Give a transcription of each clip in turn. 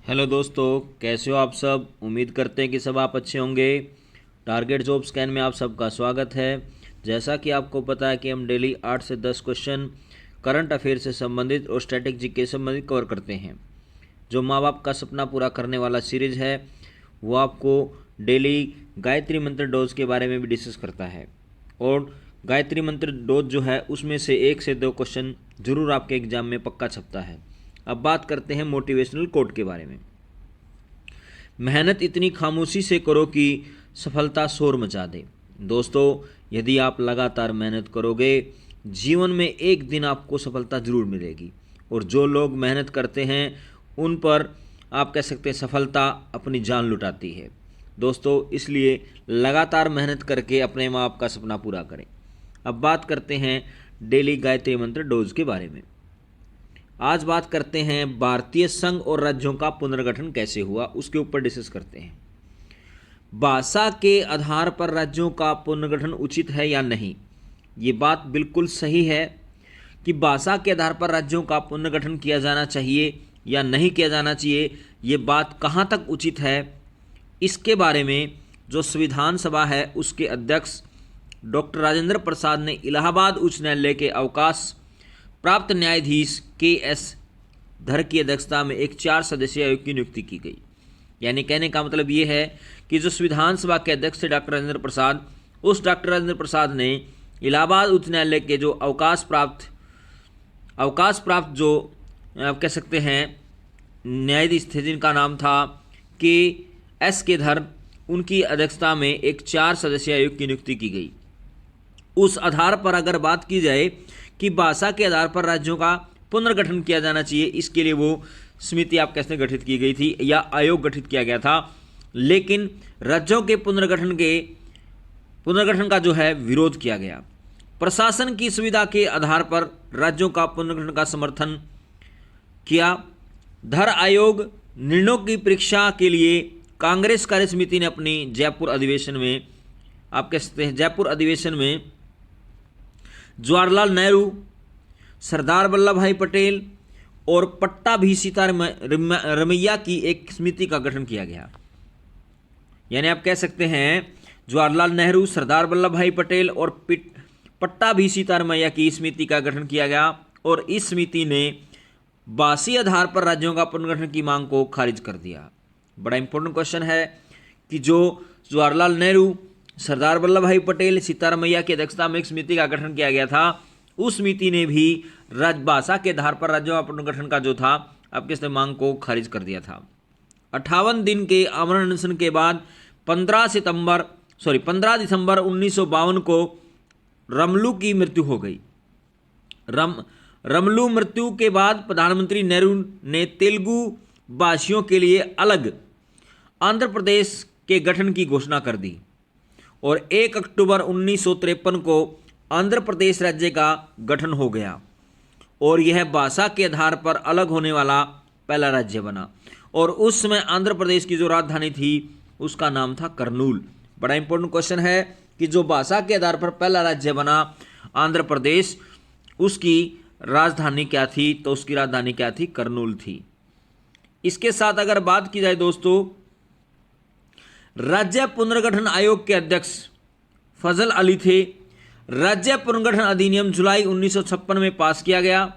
Hello दोस्तों, कैसे हो आप सब। उम्मीद करते हैं कि सब आप अच्छे होंगे। टारगेट जॉब स्कैन में आप सबका स्वागत है। जैसा कि आपको पता है कि हम डेली 8 से 10 क्वेश्चन करंट अफेयर से संबंधित और स्टैटिक जीके से संबंधित कवर करते हैं। जो माँ बाप का सपना पूरा करने वाला सीरीज है वो आपको डेली गायत्री मंत्र डोज के बारे में भी डिस्कस करता है। और गायत्री मंत्र डोज जो है उसमें से 1 से 2 क्वेश्चन जरूर आपके एग्जाम में पक्का छपता है। अब बात करते हैं मोटिवेशनल कोट के बारे में। मेहनत इतनी खामोशी से करो कि सफलता शोर मचा दे। दोस्तों, यदि आप लगातार मेहनत करोगे जीवन में एक दिन आपको सफलता जरूर मिलेगी। और जो लोग मेहनत करते हैं उन पर आप कह सकते हैं सफलता अपनी जान लुटाती है। दोस्तों, इसलिए लगातार मेहनत करके अपने माँ बाप का सपना पूरा करें। अब बात करते हैं डेली गायत्री मंत्र डोज के बारे में। आज बात करते हैं भारतीय संघ और राज्यों का पुनर्गठन कैसे हुआ, उसके ऊपर डिस्कस करते हैं। भाषा के आधार पर राज्यों का पुनर्गठन उचित है या नहीं। ये बात बिल्कुल सही है कि भाषा के आधार पर राज्यों का पुनर्गठन किया जाना चाहिए या नहीं किया जाना चाहिए। ये बात कहाँ तक उचित है, इसके बारे में जो संविधान सभा है उसके अध्यक्ष डॉक्टर राजेंद्र प्रसाद ने इलाहाबाद उच्च न्यायालय के अवकाश प्राप्त न्यायाधीश के.एस. धर की अध्यक्षता में एक 4 सदस्यीय आयोग की नियुक्ति की गई। यानी कहने का मतलब ये है कि जो संविधान सभा के अध्यक्ष थे डॉक्टर राजेंद्र प्रसाद, उस डॉक्टर राजेंद्र प्रसाद ने इलाहाबाद उच्च न्यायालय के जो अवकाश प्राप्त जो आप कह सकते हैं न्यायाधीश थे जिनका नाम था के.एस. के धर, उनकी अध्यक्षता में एक 4 सदस्यीय आयोग की नियुक्ति की गई। उस आधार पर अगर बात की जाए कि भाषा के आधार पर राज्यों का पुनर्गठन किया जाना चाहिए, इसके लिए वो समिति आप कैसे गठित की गई थी या आयोग गठित किया गया था। लेकिन राज्यों के पुनर्गठन का जो है विरोध किया गया। प्रशासन की सुविधा के आधार पर राज्यों का पुनर्गठन का समर्थन किया। धर आयोग निर्णयों की परीक्षा के लिए कांग्रेस कार्य समिति ने अपनी जयपुर अधिवेशन में आप कह सकते हैं जवाहरलाल नेहरू, सरदार वल्लभ भाई पटेल और पट्टाभी सीतारमैया की एक समिति का गठन किया गया। यानी आप कह सकते हैं जवाहरलाल नेहरू, सरदार वल्लभ भाई पटेल और पट्टाभी सीतारमैया की समिति का गठन किया गया। और इस समिति ने भाषी आधार पर राज्यों का पुनर्गठन की मांग को खारिज कर दिया। बड़ा इंपॉर्टेंट क्वेश्चन है कि जो जवाहरलाल नेहरू, सरदार वल्लभ भाई पटेल, सीतारमैया की अध्यक्षता में एक समिति का गठन किया गया था, उस समिति ने भी भाषा के आधार पर राज्यों का पुनर्गठन का जो था आपके मांग को खारिज कर दिया था। 58 दिन के आमरण अनशन के बाद 15 दिसंबर 1952 को रमलू की मृत्यु हो गई। रमलू मृत्यु के बाद प्रधानमंत्री नेहरू ने तेलुगु भाषियों के लिए अलग आंध्र प्रदेश के गठन की घोषणा कर दी और 1 अक्टूबर 1953 को आंध्र प्रदेश राज्य का गठन हो गया और यह भाषा के आधार पर अलग होने वाला पहला राज्य बना। और उस समय आंध्र प्रदेश की जो राजधानी थी उसका नाम था करनूल। बड़ा इंपॉर्टेंट क्वेश्चन है कि जो भाषा के आधार पर पहला राज्य बना आंध्र प्रदेश, उसकी राजधानी क्या थी, तो उसकी राजधानी क्या थी, करनूल थी। इसके साथ अगर बात की जाए दोस्तों, राज्य पुनर्गठन आयोग के अध्यक्ष फजल अली थे। राज्य पुनर्गठन अधिनियम जुलाई 1956 में पास किया गया।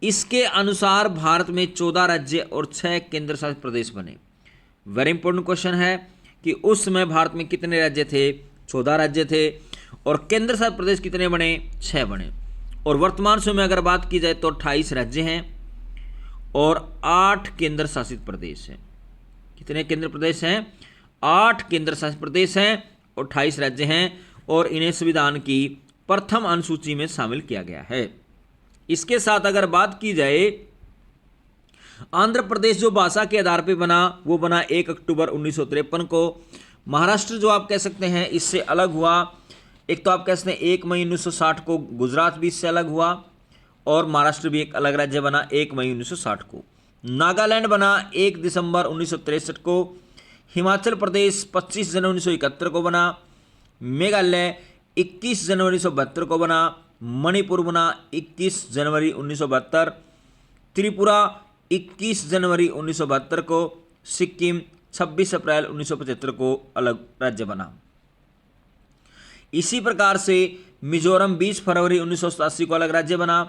इसके अनुसार भारत में 14 राज्य और 6 केंद्र शासित प्रदेश बने। वेरी इंपॉर्टेंट क्वेश्चन है कि उस समय भारत में कितने राज्य थे, 14 राज्य थे, और केंद्र शासित प्रदेश कितने बने, 6 बने। और वर्तमान समय में अगर बात की जाए तो 28 राज्य हैं और 8 केंद्र शासित प्रदेश हैं। कितने केंद्र प्रदेश हैं, 8 केंद्र शासित प्रदेश हैं और 28 राज्य हैं और इन्हें संविधान की प्रथम अनुसूची में शामिल किया गया है। इसके साथ अगर बात की जाए, आंध्र प्रदेश जो भाषा के आधार पर बना वो बना 1 अक्टूबर 1953 को। महाराष्ट्र जो आप कह सकते हैं इससे अलग हुआ। एक तो आप कह सकते हैं 1 मई 1960 को गुजरात भी इससे अलग हुआ और महाराष्ट्र भी एक अलग राज्य बना 1 मई 1960 को। नागालैंड बना 1 दिसंबर 1963 को। हिमाचल प्रदेश 25 जनवरी 1971 को बना। मेघालय 21 जनवरी 1972 को बना। मणिपुर बना 21 जनवरी 1972। त्रिपुरा 21 जनवरी 1972 को सिक्किम 26 अप्रैल 1975 को अलग राज्य बना। इसी प्रकार से मिजोरम 20 फरवरी 1987 को अलग राज्य बना।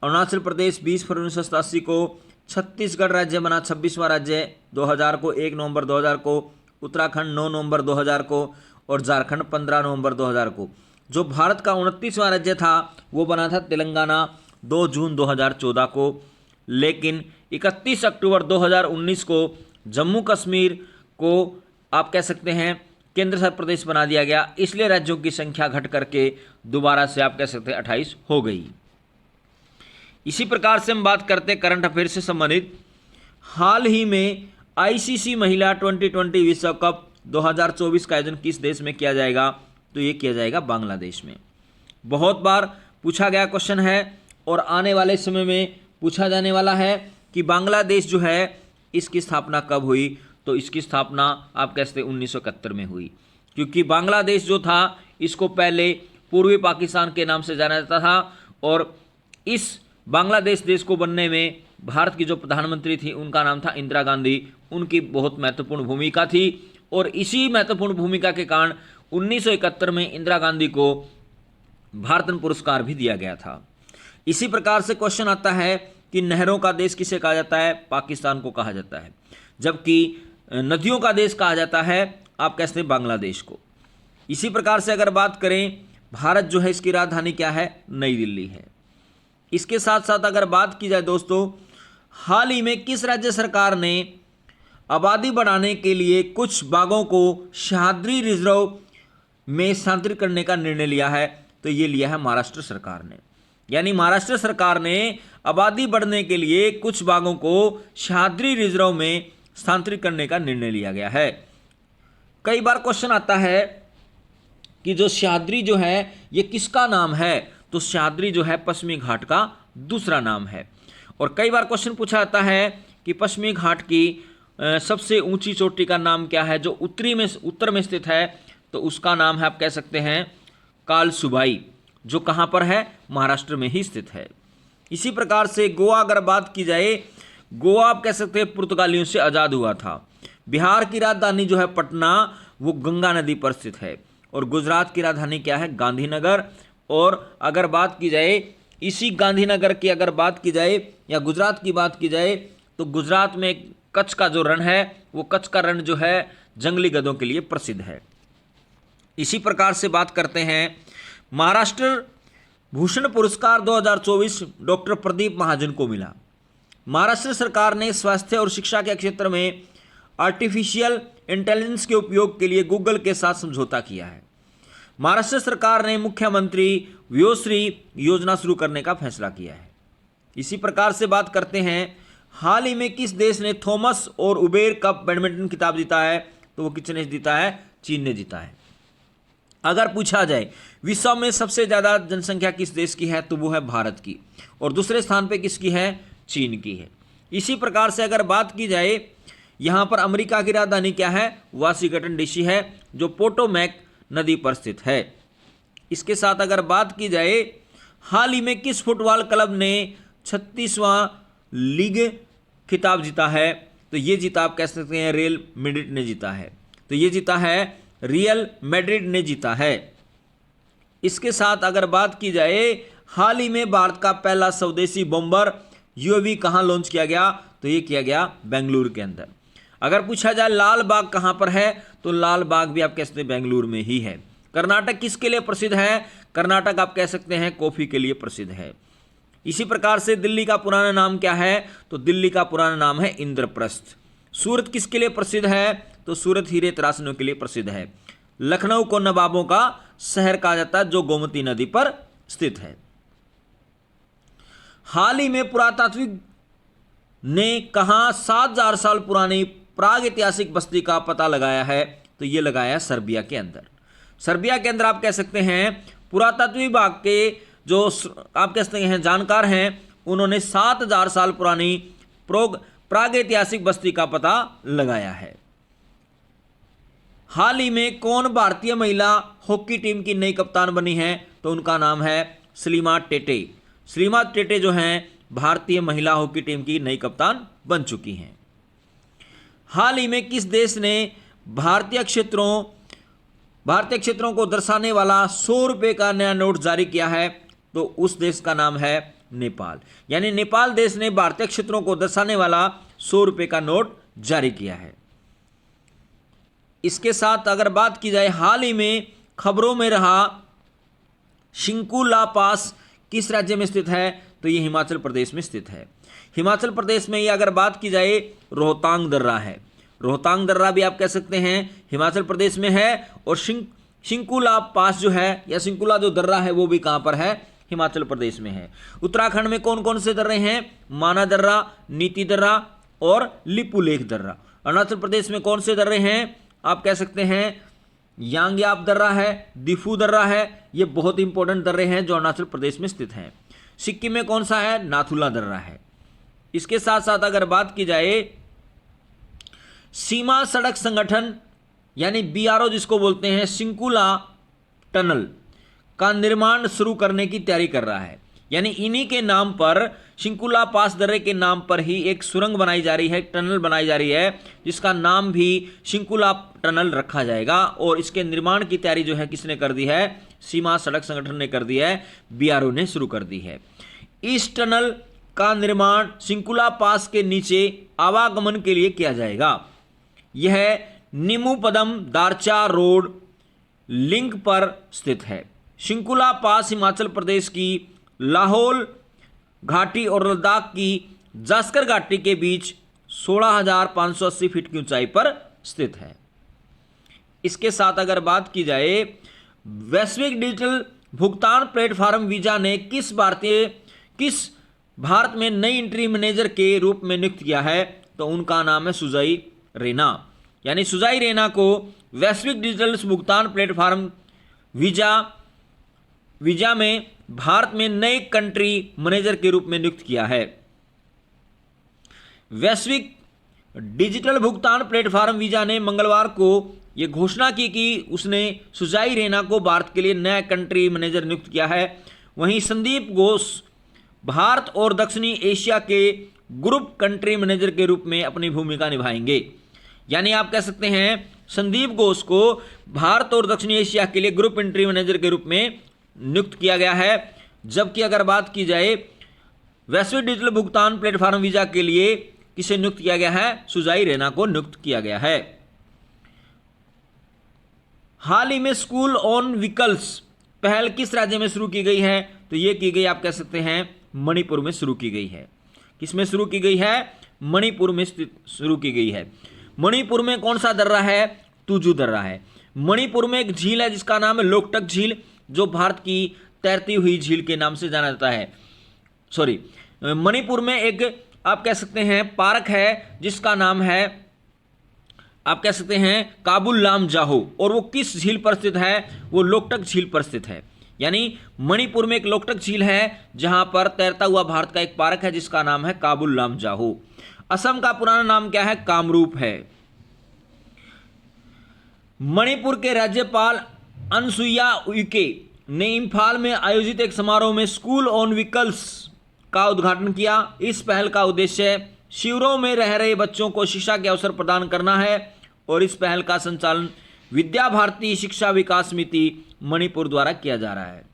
अरुणाचल प्रदेश 20 फरवरी 1987 को, छत्तीसगढ़ राज्य बना 26वां राज्य 2000 को, 1 नवंबर 2000 को, उत्तराखंड 9 नवंबर 2000 को और झारखंड 15 नवंबर 2000 को। जो भारत का 29वां राज्य था वो बना था तेलंगाना 2 जून 2014 को, लेकिन 31 अक्टूबर 2019 को जम्मू कश्मीर को आप कह सकते हैं केंद्र शासित प्रदेश बना दिया गया, इसलिए राज्यों की संख्या घट करके दोबारा से आप कह सकते हैं 28 हो गई। इसी प्रकार से हम बात करते हैं करंट अफेयर से संबंधित। हाल ही में आईसीसी महिला T20 विश्व कप 2024 का आयोजन किस देश में किया जाएगा? तो ये किया जाएगा बांग्लादेश में। बहुत बार पूछा गया क्वेश्चन है और आने वाले समय में पूछा जाने वाला है कि बांग्लादेश जो है इसकी स्थापना कब हुई? तो इसकी स्थापना आप कह सकते 1971 में हुई, क्योंकि बांग्लादेश जो था इसको पहले पूर्वी पाकिस्तान के नाम से जाना जाता था और इस बांग्लादेश देश को बनने में भारत की जो प्रधानमंत्री थी उनका नाम था इंदिरा गांधी, उनकी बहुत महत्वपूर्ण भूमिका थी और इसी महत्वपूर्ण भूमिका के कारण 1971 में इंदिरा गांधी को भारत रत्न पुरस्कार भी दिया गया था। इसी प्रकार से क्वेश्चन आता है कि नहरों का देश किसे कहा जाता है? पाकिस्तान को कहा जाता है, जबकि नदियों का देश कहा जाता है आप कहते हैं बांग्लादेश को। इसी प्रकार से अगर बात करें भारत जो है इसकी राजधानी क्या है? नई दिल्ली है। इसके साथ साथ अगर बात की जाए दोस्तों, हाल ही में किस राज्य सरकार ने आबादी बढ़ाने के लिए कुछ बागों को सह्याद्री रिजर्व में स्थानांतरित करने का निर्णय लिया है? तो ये लिया है महाराष्ट्र सरकार ने। यानी महाराष्ट्र सरकार ने आबादी बढ़ने के लिए कुछ बागों को सह्याद्री रिजर्व में स्थानांतरित करने का निर्णय लिया गया है। कई बार क्वेश्चन आता है कि जो सह्याद्री जो है ये किसका नाम है? तो सह्याद्री जो है पश्चिमी घाट का दूसरा नाम है। और कई बार क्वेश्चन पूछा जाता है कि पश्चिमी घाट की सबसे ऊंची चोटी का नाम क्या है जो उत्तर में स्थित है? तो उसका नाम है आप कह सकते हैं कालसुबाई, जो कहाँ पर है? महाराष्ट्र में ही स्थित है। इसी प्रकार से गोवा अगर बात की जाए, गोवा आप कह सकते हैं पुर्तगालियों से आज़ाद हुआ था। बिहार की राजधानी जो है पटना, वो गंगा नदी पर स्थित है। और गुजरात की राजधानी क्या है? गांधीनगर। और अगर बात की जाए इसी गांधीनगर की अगर बात की जाए या गुजरात की बात की जाए तो गुजरात में कच्छ का जो रण है वो कच्छ का रण जो है जंगली गधों के लिए प्रसिद्ध है। इसी प्रकार से बात करते हैं महाराष्ट्र भूषण पुरस्कार 2024 डॉक्टर प्रदीप महाजन को मिला। महाराष्ट्र सरकार ने स्वास्थ्य और शिक्षा के क्षेत्र में आर्टिफिशियल इंटेलिजेंस के उपयोग के लिए गूगल के साथ समझौता किया है। महाराष्ट्र सरकार ने मुख्यमंत्री व्योश्री योजना शुरू करने का फैसला किया है। इसी प्रकार से बात करते हैं हाल ही में किस देश ने थॉमस और उबेर कप बैडमिंटन खिताब जीता है? तो वो किसने जीता है? चीन ने जीता है। अगर पूछा जाए विश्व में सबसे ज़्यादा जनसंख्या किस देश की है? तो वो है भारत की। और दूसरे स्थान पे किसकी है? चीन की है। इसी प्रकार से अगर बात की जाए यहाँ पर अमेरिका की राजधानी क्या है? वाशिंगटन डीसी है, जो पोटोमैक नदी पर स्थित है। इसके साथ अगर बात की जाए हाल ही में किस फुटबॉल क्लब ने 36वां लीग खिताब जीता है? तो ये जीता आप कह सकते हैं रियल मैड्रिड ने जीता है। तो ये जीता है रियल मैड्रिड ने जीता है। इसके साथ अगर बात की जाए हाल ही में भारत का पहला स्वदेशी बॉम्बर यूएवी कहाँ लॉन्च किया गया? तो ये किया गया बेंगलुरु के अंदर। अगर पूछा जाए लाल बाग कहाँ पर है? तो लाल बाग भी आप कह सकते हैं बेंगलुरु में ही है। कर्नाटक किसके लिए प्रसिद्ध है? कर्नाटक आप कह सकते हैं कॉफी के लिए प्रसिद्ध है। इसी प्रकार से दिल्ली का पुराना नाम क्या है? तो दिल्ली का पुराना नाम है इंद्रप्रस्थ। सूरत किसके लिए प्रसिद्ध है? तो सूरत हीरे तराशने के लिए प्रसिद्ध है। लखनऊ को नवाबों का शहर कहा जाता है, जो गोमती नदी पर स्थित है। हाल ही में पुरातात्विक ने कहां 7000 साल पुरानी प्राग ऐतिहासिक बस्ती का पता लगाया है? तो ये लगाया सर्बिया के अंदर। सर्बिया के अंदर आप कह सकते हैं पुरातत्व विभाग के जो आप कह सकते हैं जानकार हैं, उन्होंने 7000 साल पुरानी प्राग ऐतिहासिक बस्ती का पता लगाया है। हाल ही में कौन भारतीय महिला हॉकी टीम की नई कप्तान बनी है? तो उनका नाम है सलीमा टेटे। सलीमा टेटे जो हैं भारतीय महिला हॉकी टीम की नई कप्तान बन चुकी हैं। हाल ही में किस देश ने भारतीय क्षेत्रों को दर्शाने वाला 100 रुपये का नया नोट जारी किया है? तो उस देश का नाम है नेपाल। यानी नेपाल देश ने भारतीय क्षेत्रों को दर्शाने वाला 100 रुपये का नोट जारी किया है। इसके साथ अगर बात की जाए, हाल ही में खबरों में रहा शिंकुला पास किस राज्य में स्थित है? तो ये हिमाचल प्रदेश में स्थित है। हिमाचल प्रदेश में ये अगर बात की जाए रोहतांग दर्रा है। रोहतांग दर्रा भी आप कह सकते हैं हिमाचल प्रदेश में है। और शिंकुला पास जो है या शिंकुला जो दर्रा है वो भी कहाँ पर है? हिमाचल प्रदेश में है। उत्तराखंड में कौन कौन से दर्रे हैं? माना दर्रा, नीति दर्रा और लिपुलेख दर्रा। अरुणाचल प्रदेश में कौन से दर्रे हैं? आप कह सकते हैं यांग्याप दर्रा है, दिफू दर्रा है। ये बहुत इंपॉर्टेंट दर्रे हैं जो अरुणाचल प्रदेश में स्थित हैं। सिक्किम में कौन सा है? नाथुला दर्रा है। इसके साथ साथ अगर बात की जाए, सीमा सड़क संगठन यानी बीआरओ जिसको बोलते हैं, शिंकुला टनल का निर्माण शुरू करने की तैयारी कर रहा है। यानी इन्हीं के नाम पर, शिंकुला पास दर्रे के नाम पर ही एक सुरंग बनाई जा रही है, टनल बनाई जा रही है, जिसका नाम भी शिंकुला टनल रखा जाएगा। और इसके निर्माण की तैयारी जो है किसने कर दी है? सीमा सड़क संगठन ने कर दी है, बीआरओ ने शुरू कर दी है। इस टनल का निर्माण शिंकुला पास के नीचे आवागमन के लिए किया जाएगा। यह निमुपदम दारचा रोड लिंक पर स्थित है। शिंकुला पास हिमाचल प्रदेश की लाहौल घाटी और लद्दाख की जास्कर घाटी के बीच 16,580 फीट की ऊंचाई पर स्थित है। इसके साथ अगर बात की जाए, वैश्विक डिजिटल भुगतान प्लेटफॉर्म वीजा ने किस भारत में नई एंट्री मैनेजर के रूप में नियुक्त किया है? तो उनका नाम है सुजय रैना। यानी सुजय रैना को वैश्विक डिजिटल भुगतान प्लेटफॉर्म वीजा में भारत में नए कंट्री मैनेजर के रूप में नियुक्त किया है। वैश्विक डिजिटल भुगतान प्लेटफॉर्म वीजा ने मंगलवार को यह घोषणा की कि उसने सुजय रैना को भारत के लिए नया कंट्री मैनेजर नियुक्त किया है। वहीं संदीप घोष भारत और दक्षिणी एशिया के ग्रुप कंट्री मैनेजर के रूप में अपनी भूमिका निभाएंगे। यानी आप कह सकते हैं संदीप घोष को भारत और दक्षिणी एशिया के लिए ग्रुप कंट्री मैनेजर के रूप में नियुक्त किया गया है। जबकि अगर बात की जाए वैश्विक डिजिटल भुगतान प्लेटफॉर्म वीजा के लिए किसे नियुक्त किया गया है? सुजय रैना को नियुक्त किया गया है। हाल ही में स्कूल ऑन व्हीकल्स पहल किस राज्य में शुरू की गई है? तो यह की गई, आप कह सकते हैं मणिपुर में शुरू की गई है। किसमें शुरू की गई है? मणिपुर में शुरू की गई है। मणिपुर में कौन सा दर्रा है? तुजू दर्रा है। मणिपुर में एक झील है जिसका नाम है लोकटक झील, जो भारत की तैरती हुई झील के नाम से जाना जाता है। मणिपुर में एक आप कह सकते हैं पार्क है जिसका नाम है, आप कह सकते हैं काबुल लाम जाहो। और वो किस झील पर स्थित है? वो लोकटक झील पर स्थित है। यानी मणिपुर में एक लोकटक झील है जहां पर तैरता हुआ भारत का एक पार्क है जिसका नाम है काबुल लाम जाहो। असम का पुराना नाम क्या है? कामरूप है। मणिपुर के राज्यपाल अनसुईया उइके ने इम्फाल में आयोजित एक समारोह में स्कूल ऑन व्हीकल्स का उद्घाटन किया। इस पहल का उद्देश्य शिविरों में रह रहे बच्चों को शिक्षा के अवसर प्रदान करना है और इस पहल का संचालन विद्या भारती शिक्षा विकास समिति मणिपुर द्वारा किया जा रहा है।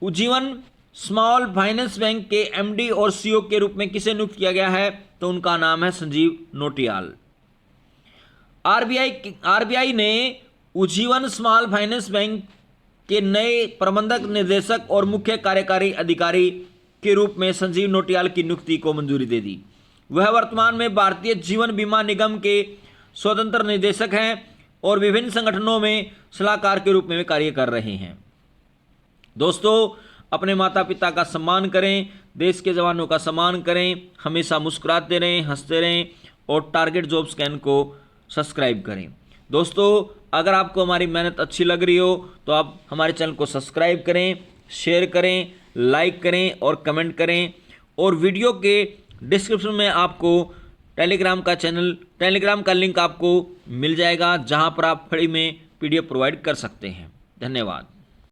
उज्जीवन स्मॉल फाइनेंस बैंक के एमडी और सीईओ के रूप में किसे नियुक्त किया गया है? तो उनका नाम है संजीव नोटियाल। आरबीआई ने उज्जीवन स्मॉल फाइनेंस बैंक के नए प्रबंधक निदेशक और मुख्य कार्यकारी अधिकारी के रूप में संजीव नोटियाल की नियुक्ति को मंजूरी दे दी। वह वर्तमान में भारतीय जीवन बीमा निगम के स्वतंत्र निदेशक हैं और विभिन्न संगठनों में सलाहकार के रूप में कार्य कर रहे हैं। दोस्तों, अपने माता पिता का सम्मान करें, देश के जवानों का सम्मान करें, हमेशा मुस्कुराते रहें, हंसते रहें और टारगेट जॉब स्कैन को सब्सक्राइब करें। दोस्तों, अगर आपको हमारी मेहनत अच्छी लग रही हो तो आप हमारे चैनल को सब्सक्राइब करें, शेयर करें, लाइक करें और कमेंट करें। और वीडियो के डिस्क्रिप्शन में आपको टेलीग्राम का लिंक आपको मिल जाएगा, जहां पर आप फ्री में PDF प्रोवाइड कर सकते हैं। धन्यवाद।